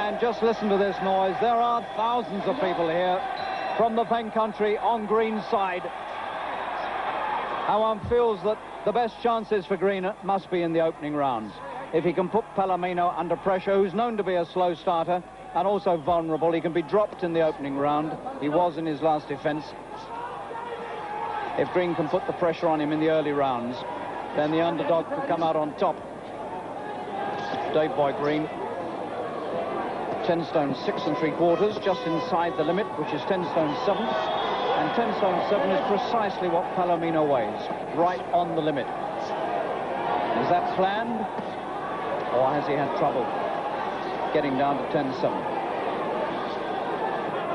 And just listen to this noise. There are thousands of people here from the Pen country on Green's side. One feels that the best chances for Green must be in the opening rounds. If he can put Palomino under pressure, who's known to be a slow starter and also vulnerable, he can be dropped in the opening round. He was in his last defence. If Green can put the pressure on him in the early rounds, then the underdog could come out on top. Dave Boy Green, 10 stone 6 3/4, just inside the limit, which is 10 stone 7. And 10 stone 7 is precisely what Palomino weighs, right on the limit. Is that planned, or has he had trouble getting down to 10-7?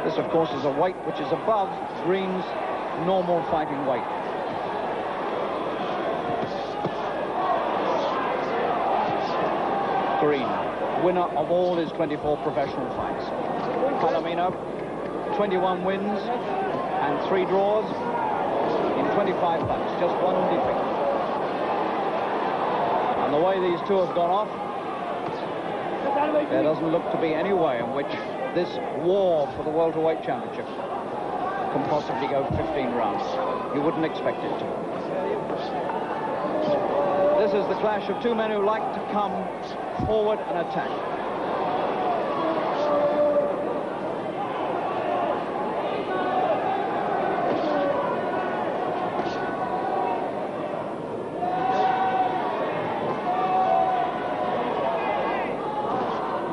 This, of course, is a weight which is above Green's normal fighting weight. Green, winner of all his 24 professional fights. Palomino, 21 wins and 3 draws in 25 fights, just 1 defeat. And the way these two have gone off, there doesn't look to be any way in which this war for the welterweight championship can possibly go 15 rounds. You wouldn't expect it to. This is the clash of two men who like to come forward and attack.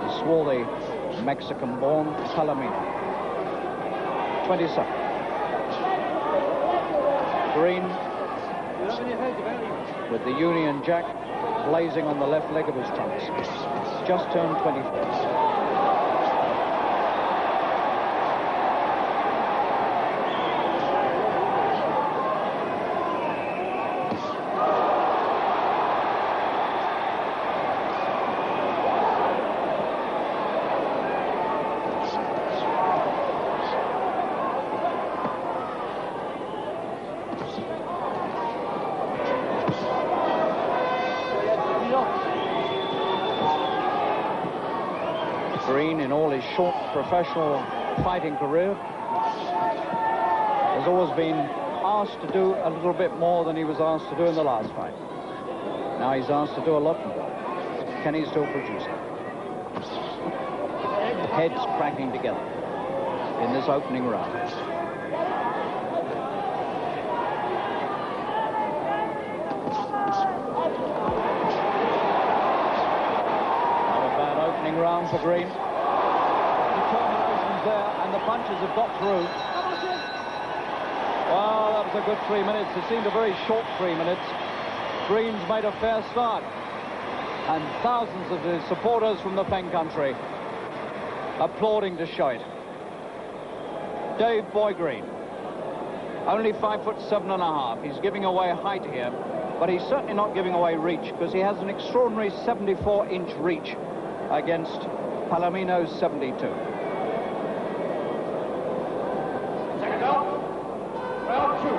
The swarthy Mexican-born Palomino, 27. Green with the Union Jack blazing on the left leg of his trunks. Just turned 24. Green, in all his short professional fighting career, has always been asked to do a little bit more than he was asked to do in the last fight. Now he's asked to do a lot more. Can he still produce it? Heads cracking together in this opening round. Round for Green. Determination's there, and the punches have got through. Well, that was a good 3 minutes. It seemed a very short 3 minutes. Green's made a fair start, and thousands of his supporters from the Pen country applauding to show it. Dave Boy Green, only 5'7½". He's giving away height here, but he's certainly not giving away reach, because he has an extraordinary 74-inch reach against Palomino's 72. Second out, round 2.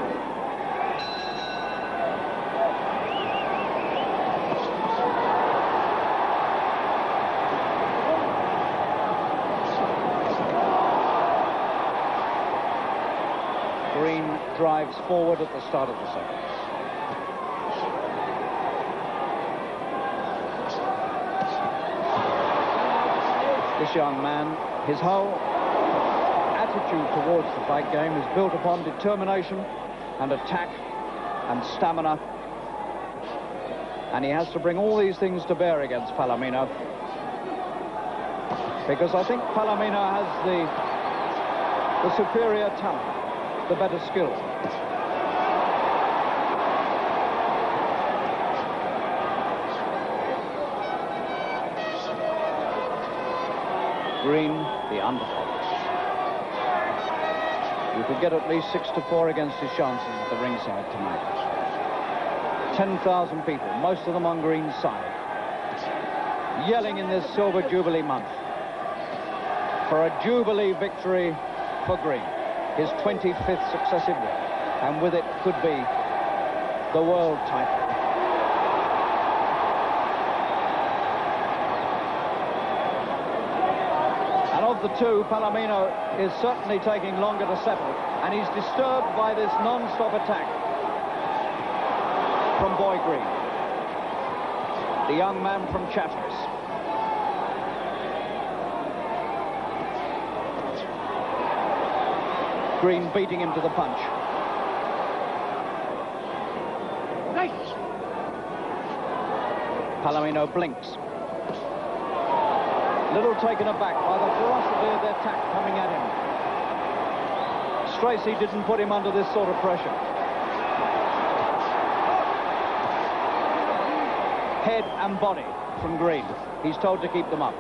Green drives forward at the start of the second. This young man, his whole attitude towards the fight game is built upon determination and attack and stamina. And he has to bring all these things to bear against Palomino, because I think Palomino has the superior talent, the better skill. Green, the underdog. You could get at least 6-4 against his chances at the ringside tonight. 10,000 people, most of them on Green's side, yelling in this Silver Jubilee month for a Jubilee victory for Green, his 25th successive win, and with it could be the world title. Of the two, Palomino is certainly taking longer to settle, and he's disturbed by this non-stop attack from Boy Green, the young man from Chatteris. Green beating him to the punch. Palomino blinks. Little taken aback by the ferocity of the attack coming at him. Stracey didn't put him under this sort of pressure. Head and body from Green. He's told to keep them up.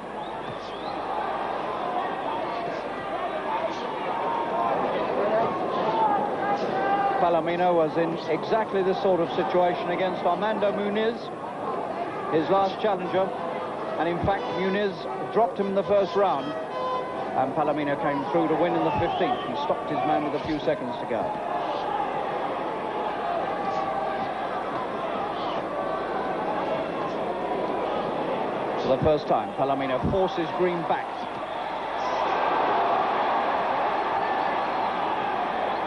Palomino was in exactly this sort of situation against Armando Muniz, his last challenger, and in fact Muniz dropped him in the first round, and Palomino came through to win in the 15th. He stopped his man with a few seconds to go. For the first time, Palomino forces Green back.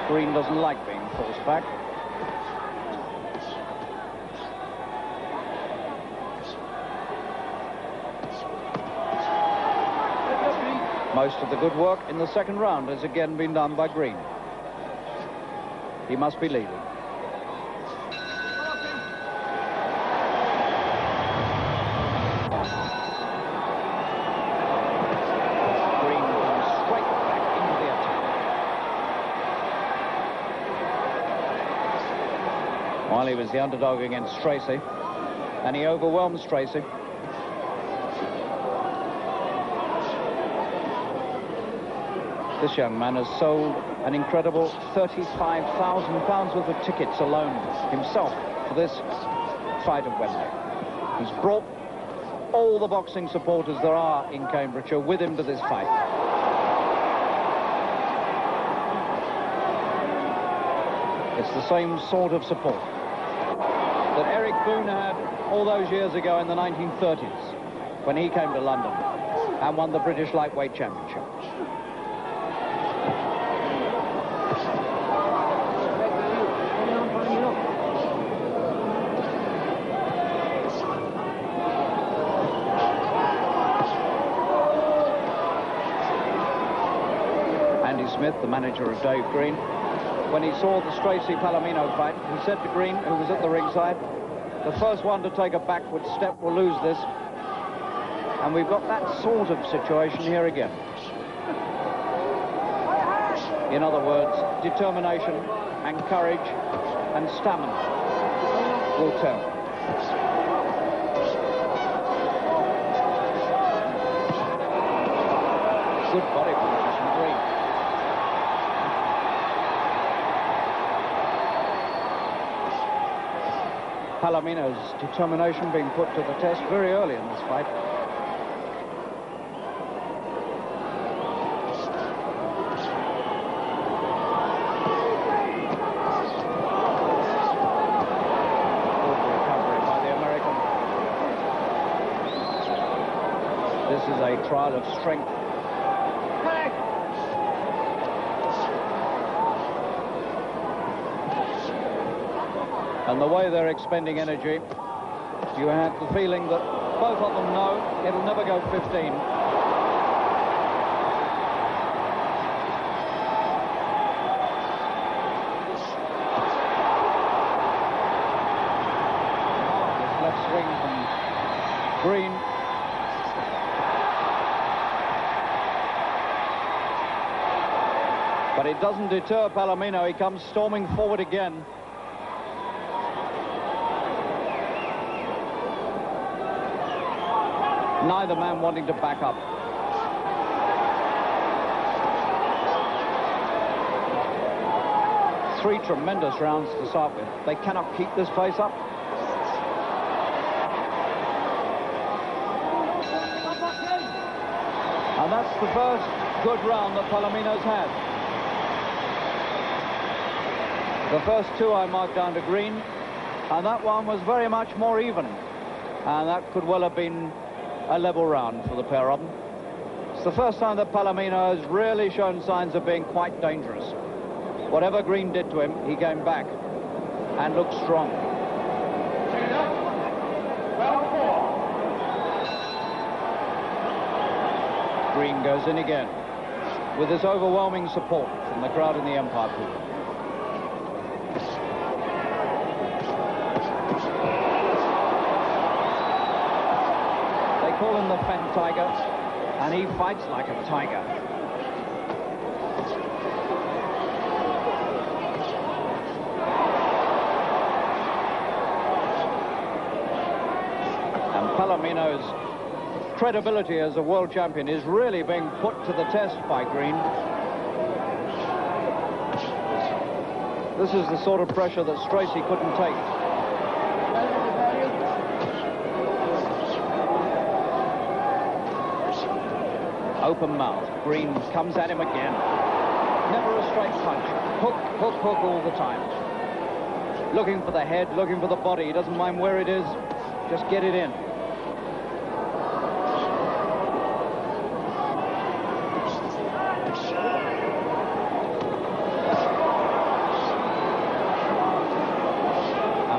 Green doesn't like being forced back. Most of the good work in the second round has again been done by Green. He must be leading. Green comes straight back into the attack. While he was the underdog against Stracey, and he overwhelmed Stracey. This young man has sold an incredible £35,000 worth of tickets alone himself for this fight at Wembley. He's brought all the boxing supporters there are in Cambridgeshire with him to this fight. It's the same sort of support that Eric Boone had all those years ago in the 1930s when he came to London and won the British Lightweight Championship. Smith, the manager of Dave Green, when he saw the Stracey-Palomino fight, he said to Green, who was at the ringside, the first one to take a backward step will lose this. And we've got that sort of situation here again. In other words, determination and courage and stamina will tell. Good body punches from Green. Palomino's determination being put to the test very early in this fight. Good recovery by the American. This is a trial of strength. And the way they're expending energy, you have the feeling that both of them know it'll never go 15. This left swing from Green. But it doesn't deter Palomino. He comes storming forward again. Neither man wanting to back up. Three tremendous rounds to start with. They cannot keep this pace up. And that's the first good round that Palomino's had. The first two I marked down to Green, and that one was very much more even. And that could well have been a level round for the pair of them. It's the first time that Palomino has really shown signs of being quite dangerous. Whatever Green did to him, he came back and looked strong. Green goes in again with this overwhelming support from the crowd in the Empire Pool. They call him the Fat Tiger, and he fights like a tiger. And Palomino's credibility as a world champion is really being put to the test by Green. This is the sort of pressure that Stracy couldn't take. Open mouth. Green comes at him again. Never a straight punch. Hook, hook, hook all the time. Looking for the head, looking for the body. He doesn't mind where it is. Just get it in.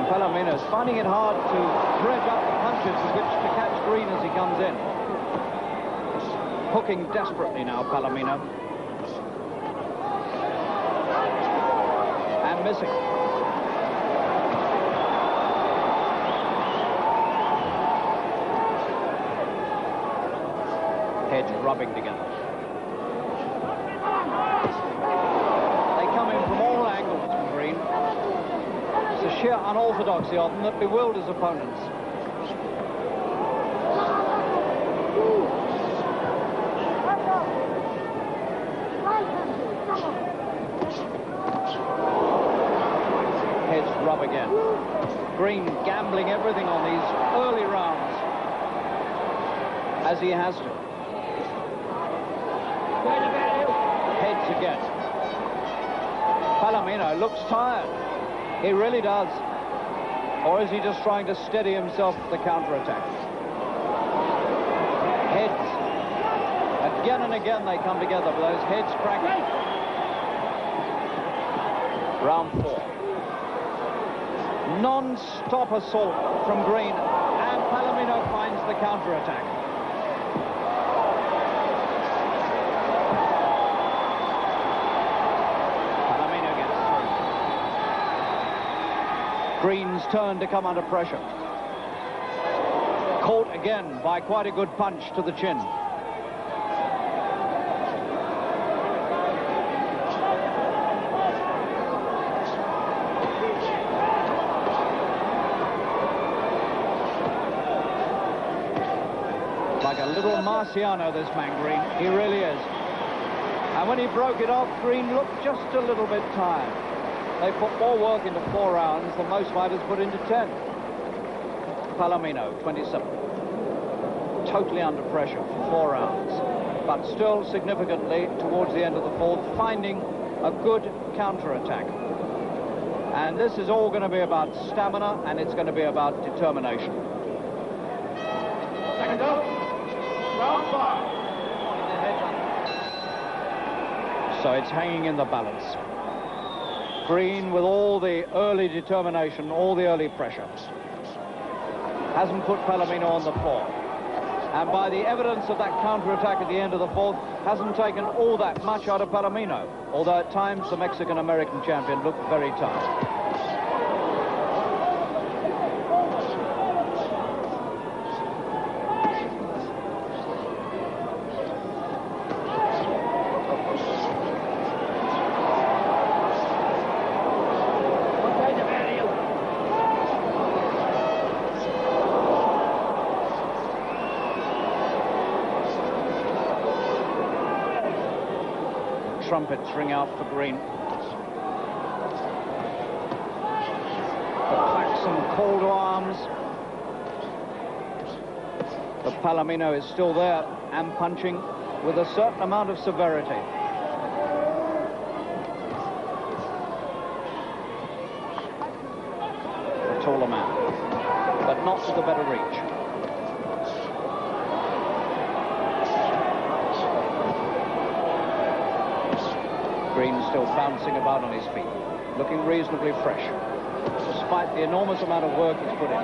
Palomino's finding it hard to dredge up the punches with which to catch Green as he comes in. Hooking desperately now, Palomino. And missing. Heads rubbing together. They come in from all angles from Green. The sheer unorthodoxy of them that bewilders opponents. Heads rub again. Green gambling everything on these early rounds, as he has to. Heads again. Palomino looks tired. He really does. Or is he just trying to steady himself for the counterattack? Heads. Again and again they come together with those heads cracking. Round 4. Non-stop assault from Green, and Palomino finds the counterattack. Green's turn to come under pressure. Caught again by quite a good punch to the chin. Like a little Marciano, this man Green. He really is. And when he broke it off, Green looked just a little bit tired. They put more work into 4 rounds than most fighters put into 10. Palomino, 27. Totally under pressure for 4 rounds. But still significantly towards the end of the 4th, finding a good counterattack. And this is all going to be about stamina, and it's going to be about determination. Second up, round 5. So it's hanging in the balance. Green, with all the early determination, all the early pressure, hasn't put Palomino on the floor. And by the evidence of that counterattack at the end of the 4th, hasn't taken all that much out of Palomino, although at times the Mexican-American champion looked very tired. Trumpets ring out for Green. The klaxon call to arms. But Palomino is still there and punching with a certain amount of severity. A taller man, but not with a better reach. Green still bouncing about on his feet, looking reasonably fresh, despite the enormous amount of work he's put in.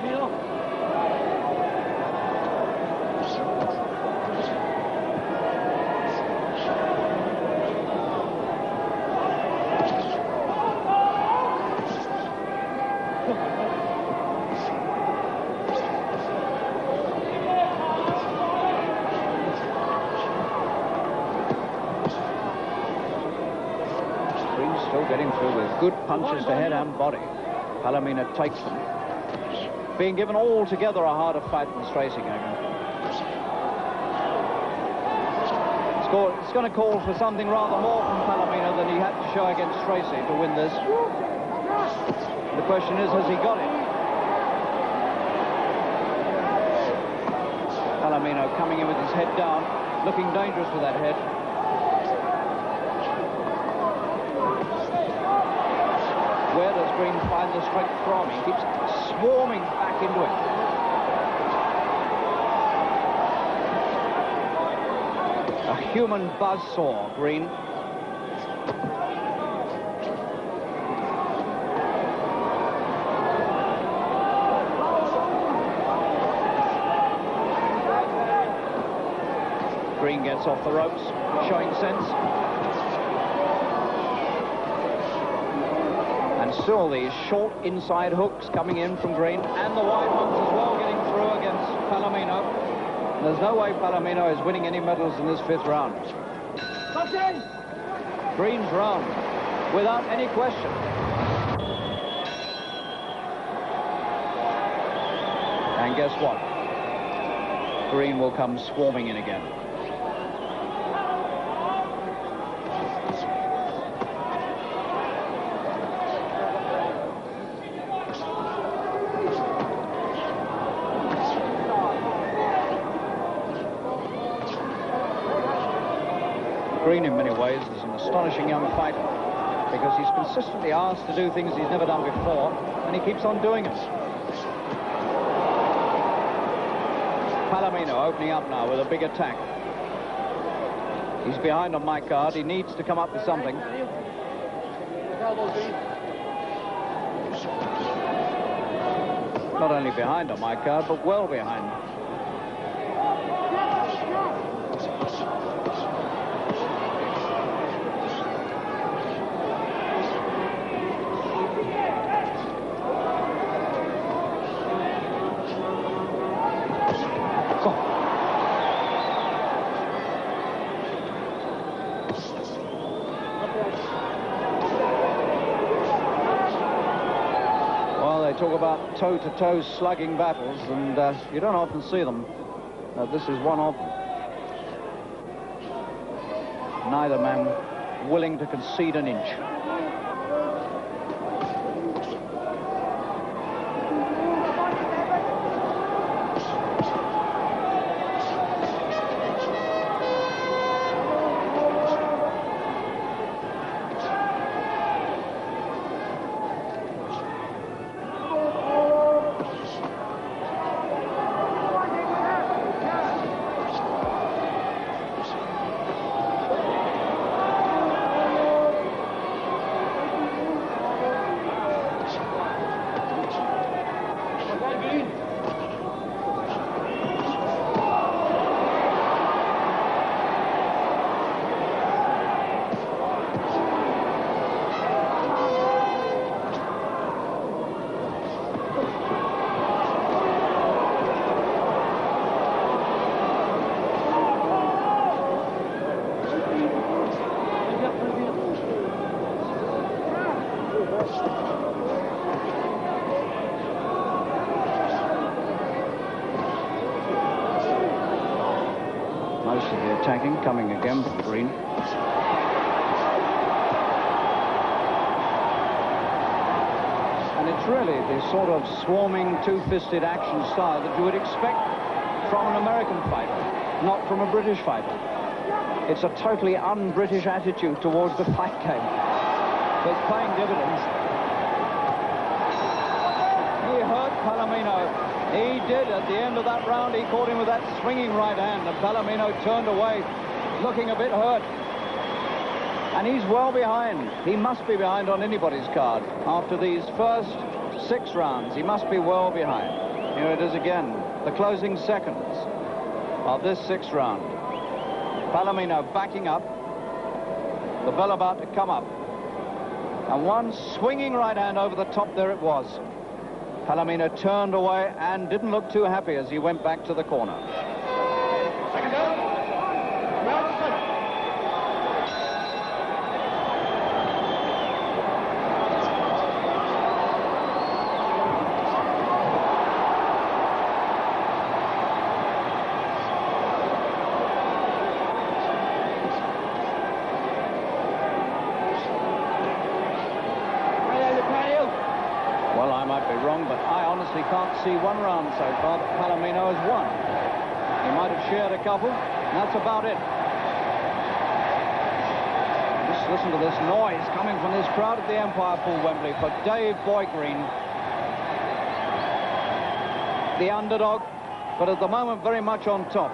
Getting through with good punches to head and body. Palomino takes them. Being given altogether a harder fight than Tracy Gagan. It's going to call for something rather more from Palomino than he had to show against Tracy to win this. The question is, has he got it? Palomino coming in with his head down, looking dangerous with that head. Where does Green find the strength from? He keeps swarming back into it. A human buzzsaw, Green. Green gets off the ropes, showing sense. And still these short inside hooks coming in from Green, and the wide ones as well getting through against Palomino. There's no way Palomino is winning any medals in this fifth round. Green's round, without any question. And guess what? Green will come swarming in again. Green, in many ways, is an astonishing young fighter because he's consistently asked to do things he's never done before, and he keeps on doing it. Palomino opening up now with a big attack. He's behind on my card. He needs to come up with something. Not only behind on my card, but well behind. Talk about toe-to-toe slugging battles, and you don't often see them. This is one of them. Neither man willing to concede an inch. Most of the attacking coming again from Green. And it's really the sort of swarming, two-fisted action style that you would expect from an American fighter, not from a British fighter. It's a totally un-British attitude towards the fight game. But it's paying dividends. He hurt Palomino. He did at the end of that round. He caught him with that swinging right hand, and Palomino turned away, looking a bit hurt. And he's well behind. He must be behind on anybody's card. After these first 6 rounds, he must be well behind. Here it is again, the closing seconds of this 6th round. Palomino backing up. The bell about to come up. And one swinging right hand over the top, there it was. Palomino turned away and didn't look too happy as he went back to the corner. Second down. Round 7. Well, I might be wrong, but I honestly can't see one round so far that Palomino has won. He might have shared a couple, and that's about it. Just listen to this noise coming from this crowd at the Empire Pool, Wembley, for Dave Boygreen, the underdog, but at the moment very much on top.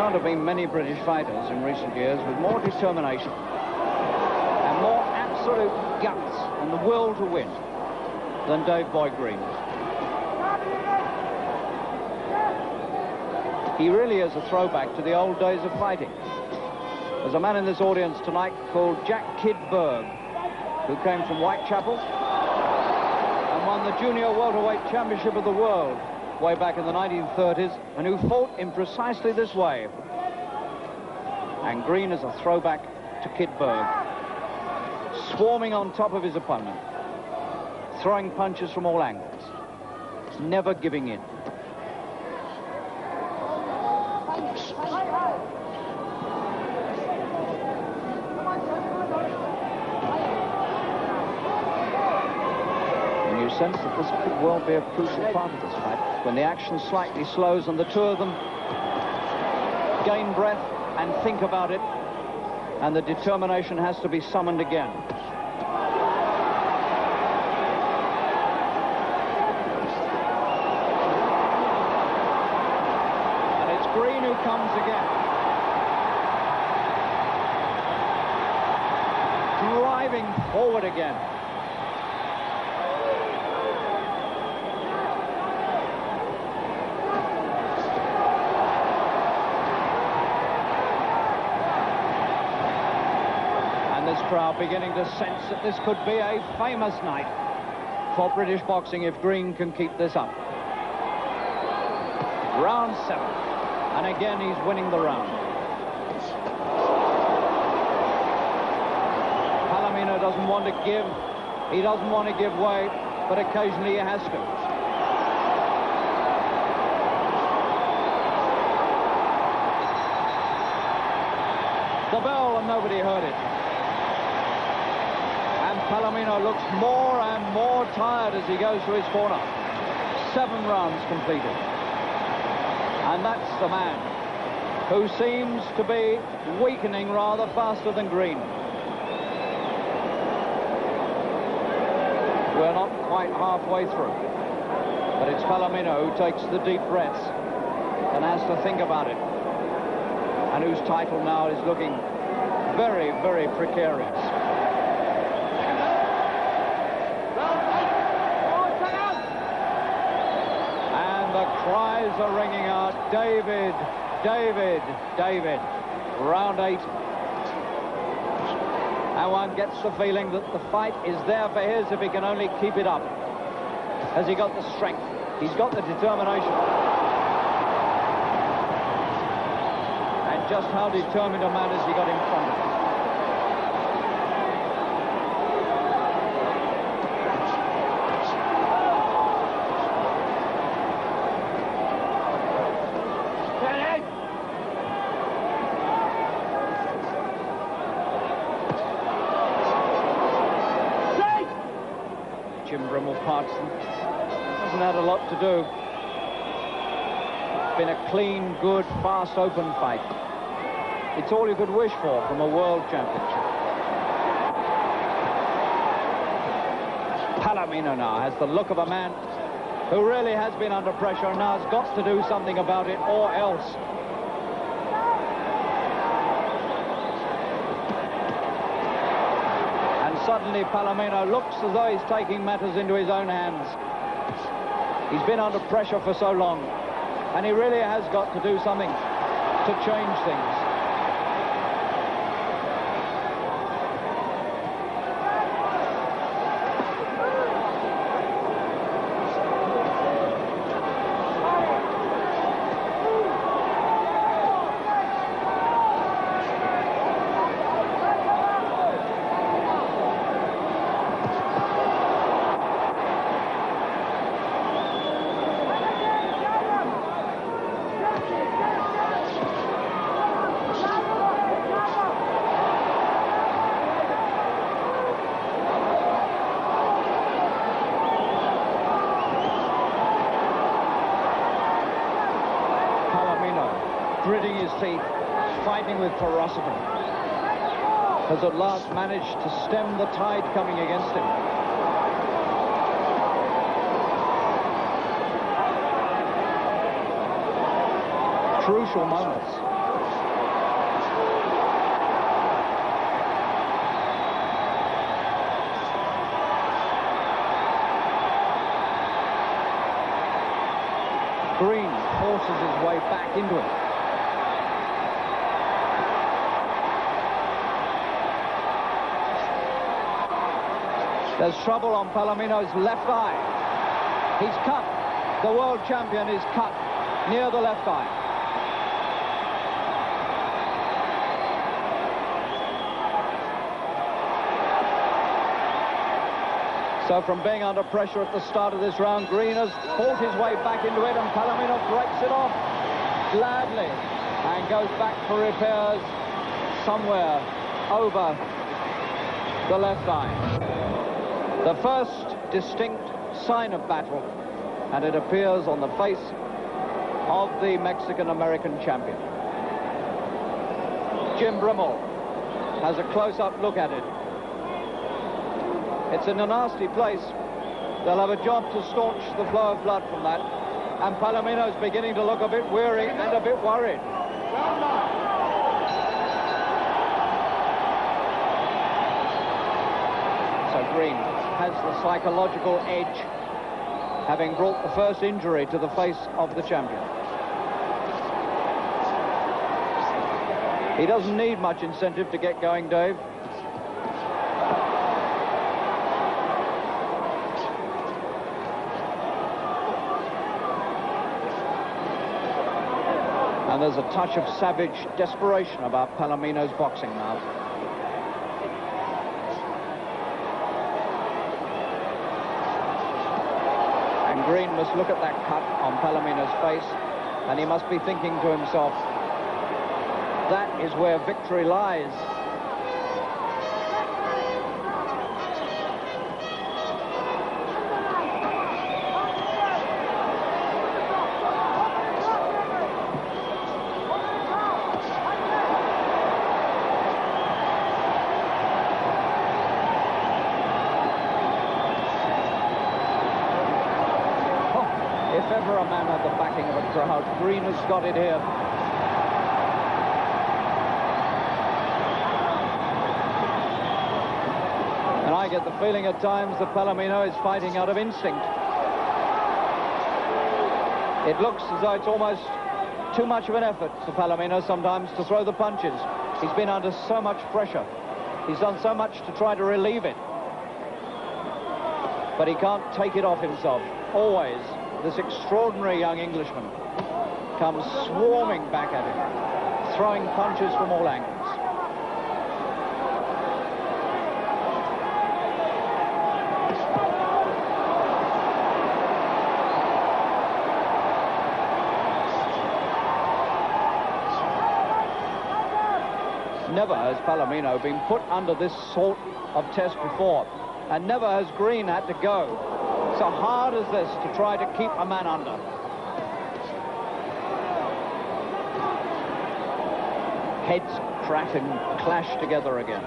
There have been many British fighters in recent years with more determination and more absolute guts and the will to win than Dave Boygreen. He really is a throwback to the old days of fighting. There's a man in this audience tonight called Jack Kid Berg, who came from Whitechapel and won the Junior Welterweight Championship of the World way back in the 1930s, and who fought in precisely this way. And Green is a throwback to Kid Berg, swarming on top of his opponent, throwing punches from all angles, never giving in. And you sense that this could well be a crucial part of this fight, when the action slightly slows and the two of them gain breath and think about it, and the determination has to be summoned again. And it's Green who comes again, driving forward again. This crowd beginning to sense that this could be a famous night for British boxing if Green can keep this up. Round 7, and again he's winning the round. Palomino doesn't want to give, he doesn't want to give way, but occasionally he has to. The bell, and nobody heard it. Palomino looks more and more tired as he goes to his corner. 7 rounds completed. And that's the man who seems to be weakening rather faster than Green. We're not quite halfway through, but it's Palomino who takes the deep breaths and has to think about it, and whose title now is looking very, very precarious. The cries are ringing out, David, David, David. Round 8. And one gets the feeling that the fight is there for his if he can only keep it up. Has he got the strength? He's got the determination. And just how determined a man has he got in front of him? Jim Brimble-Parkson hasn't had a lot to do. It's been a clean, good, fast, open fight. It's all you could wish for from a world championship. Palomino now has the look of a man who really has been under pressure and now has got to do something about it or else. And suddenly Palomino looks as though he's taking matters into his own hands. He's been under pressure for so long, and he really has got to do something to change things. Gritting his teeth, fighting with ferocity, has at last managed to stem the tide coming against him. Crucial moments. Green forces his way back into it. There's trouble on Palomino's left eye. He's cut. The world champion is cut near the left eye. So from being under pressure at the start of this round, Green has fought his way back into it, and Palomino breaks it off gladly and goes back for repairs somewhere over the left eye. The first distinct sign of battle, and it appears on the face of the Mexican-American champion. Jim Brimmel has a close-up look at it. It's in a nasty place. They'll have a job to staunch the flow of blood from that, and Palomino's beginning to look a bit weary and a bit worried. So Green has the psychological edge, having brought the first injury to the face of the champion. He doesn't need much incentive to get going, Dave. And there's a touch of savage desperation about Palomino's boxing now. Green must look at that cut on Palomino's face, and he must be thinking to himself, that is where victory lies. If ever a man had the backing of a crowd, Green has got it here. And I get the feeling at times that Palomino is fighting out of instinct. It looks as though it's almost too much of an effort for Palomino sometimes to throw the punches. He's been under so much pressure. He's done so much to try to relieve it. But he can't take it off himself. Always. This extraordinary young Englishman comes swarming back at him, throwing punches from all angles. Never has Palomino been put under this sort of test before, and never has Green had to go so hard as this to try to keep a man under. Heads crack and clash together again.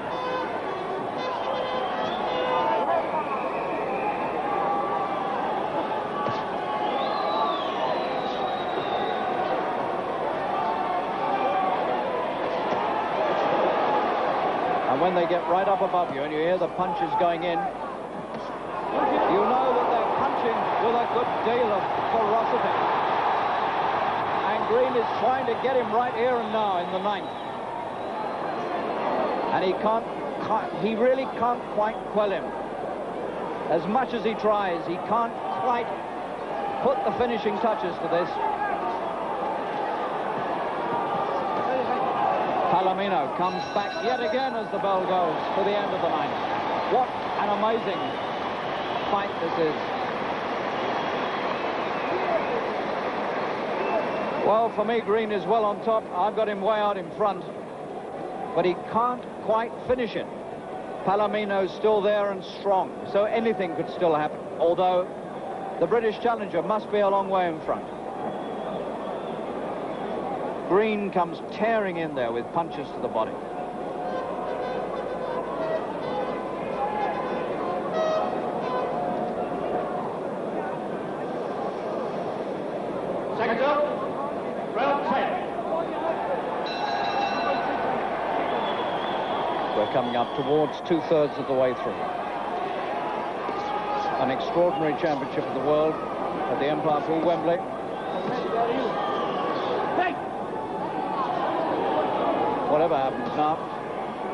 And when they get right up above you and you hear the punches going in, you know that they're punching with a good deal of ferocity. And Green is trying to get him right here and now in the 9th. And he really can't quite quell him. As much as he tries, he can't quite put the finishing touches to this. Palomino comes back yet again as the bell goes for the end of the 9th. What an amazing fight this is. Well, for me, Green is well on top. I've got him way out in front. But he can't quite finish it. Palomino's still there and strong, so anything could still happen. Although the British challenger must be a long way in front. Green comes tearing in there with punches to the body. Seconds up. Round 10. We're coming up towards 2/3 of the way through. An extraordinary championship of the world at the Empire Pool, Wembley. Whatever happens now,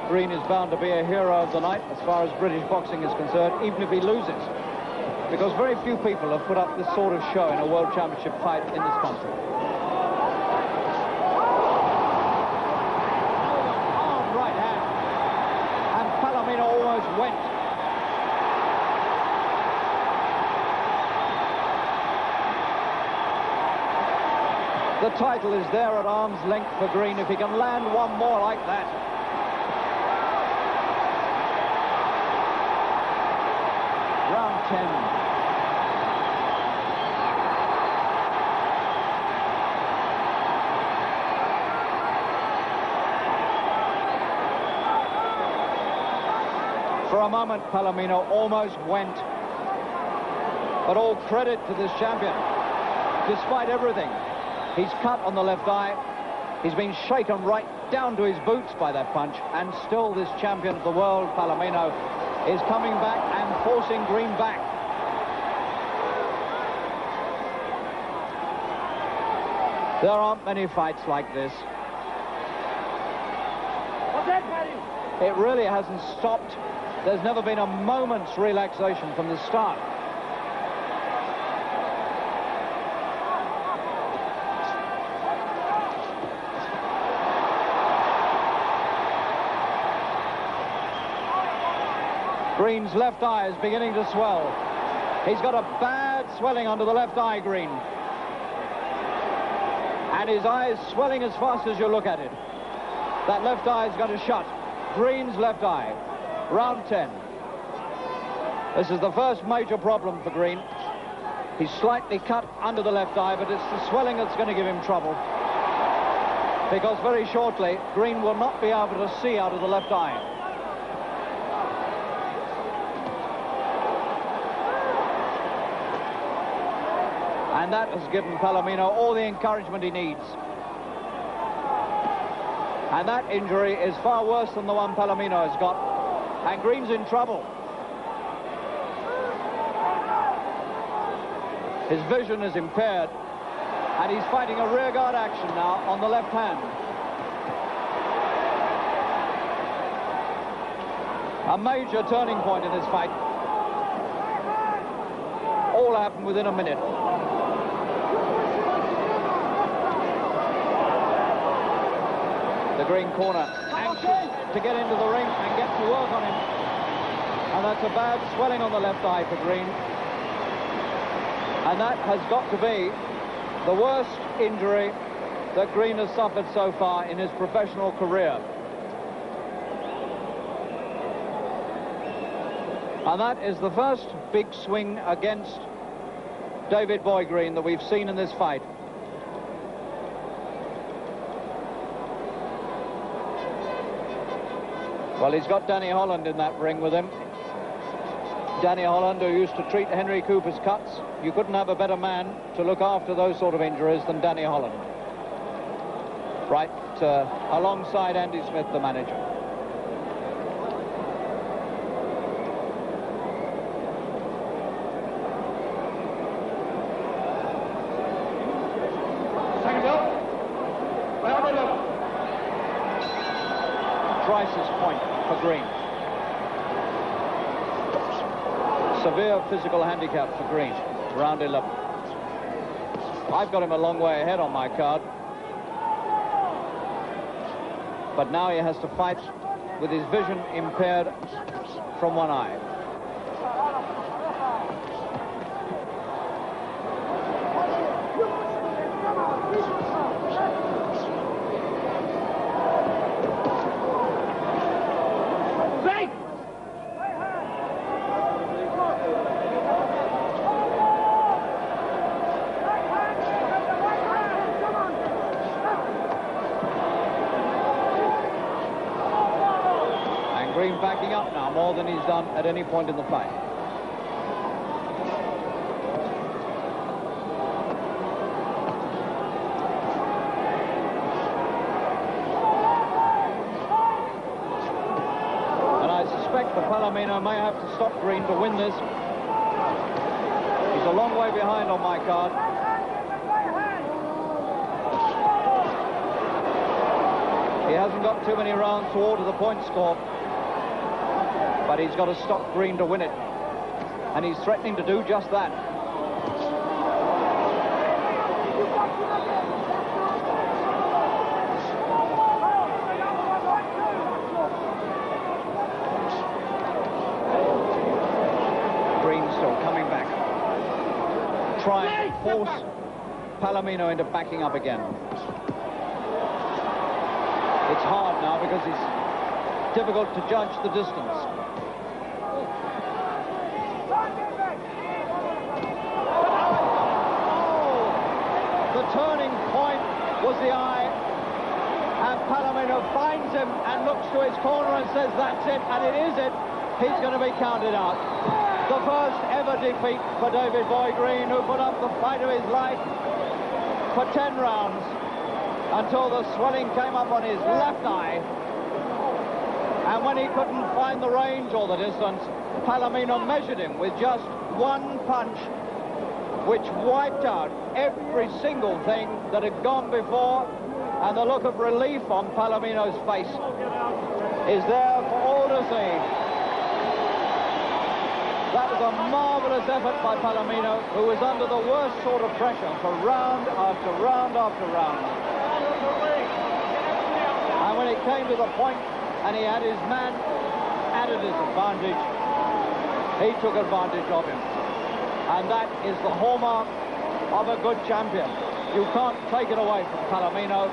Green is bound to be a hero of the night as far as British boxing is concerned, even if he loses. Because very few people have put up this sort of show in a World Championship fight in this country. Arm right hand. And Palomino almost went. The title is there at arm's length for Green if he can land one more like that. Round 10. For a moment, Palomino almost went. But all credit to this champion. Despite everything, he's cut on the left eye. He's been shaken right down to his boots by that punch. And still this champion of the world, Palomino, is coming back and forcing Green back. There aren't many fights like this. It really hasn't stopped. There's never been a moment's relaxation from the start. Green's left eye is beginning to swell. He's got a bad swelling under the left eye, Green. And his eye is swelling as fast as you look at it. That left eye is going to shut. Green's left eye. Round 10. This is the first major problem for Green. He's slightly cut under the left eye, but it's the swelling that's going to give him trouble. Because very shortly, Green will not be able to see out of the left eye. And that has given Palomino all the encouragement he needs. And that injury is far worse than the one Palomino has got. And Green's in trouble. His vision is impaired. And he's fighting a rearguard action now on the left hand. A major turning point in this fight. All happened within a minute. The Green corner, anxious to get into the ring and get to work on him. And that's a bad swelling on the left eye for Green. And that has got to be the worst injury that Green has suffered so far in his professional career. And that is the first big swing against David Boy Green that we've seen in this fight. Well, he's got Danny Holland in that ring with him. Danny Holland, who used to treat Henry Cooper's cuts. You couldn't have a better man to look after those sort of injuries than Danny Holland. Right alongside Andy Smith, the manager. Crisis point for Green. Severe physical handicap for Green. Round 11. I've got him a long way ahead on my card. But now he has to fight with his vision impaired from one eye. Green backing up now more than he's done at any point in the fight. And I suspect that Palomino may have to stop Green to win this. He's a long way behind on my card. He hasn't got too many rounds to order the point score. But he's got to stop Green to win it. And he's threatening to do just that. Green still coming back. Trying to force Palomino into backing up again. It's hard now because it's difficult to judge the distance. The turning point was the eye, and Palomino finds him and looks to his corner and says, that's it, and it is it. He's going to be counted out. The first ever defeat for David Boy Green, who put up the fight of his life for 10 rounds until the swelling came up on his left eye. And when he couldn't find the range or the distance, Palomino measured him with just one punch, which wiped out every single thing that had gone before, and the look of relief on Palomino's face is there for all to see. That was a marvellous effort by Palomino, who was under the worst sort of pressure for round after round after round. And when it came to the point, and he had his man at a disadvantage, he took advantage of him. And that is the hallmark of a good champion. You can't take it away from Palomino.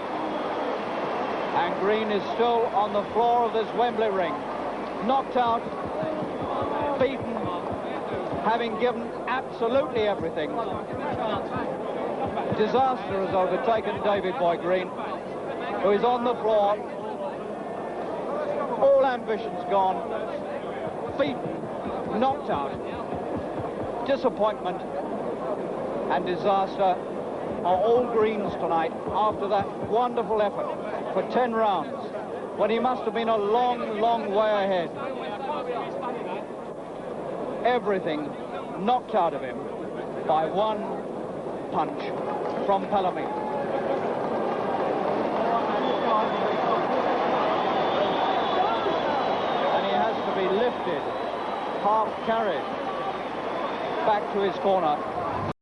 And Green is still on the floor of this Wembley ring. Knocked out, beaten, having given absolutely everything. Disaster has overtaken David Boy Green, who is on the floor. All ambitions gone. Beaten, knocked out. Disappointment and disaster are all Green's tonight after that wonderful effort for 10 rounds, when he must have been a long, long way ahead. Everything knocked out of him by one punch from Palomino. And he has to be lifted, half carried, back to his corner.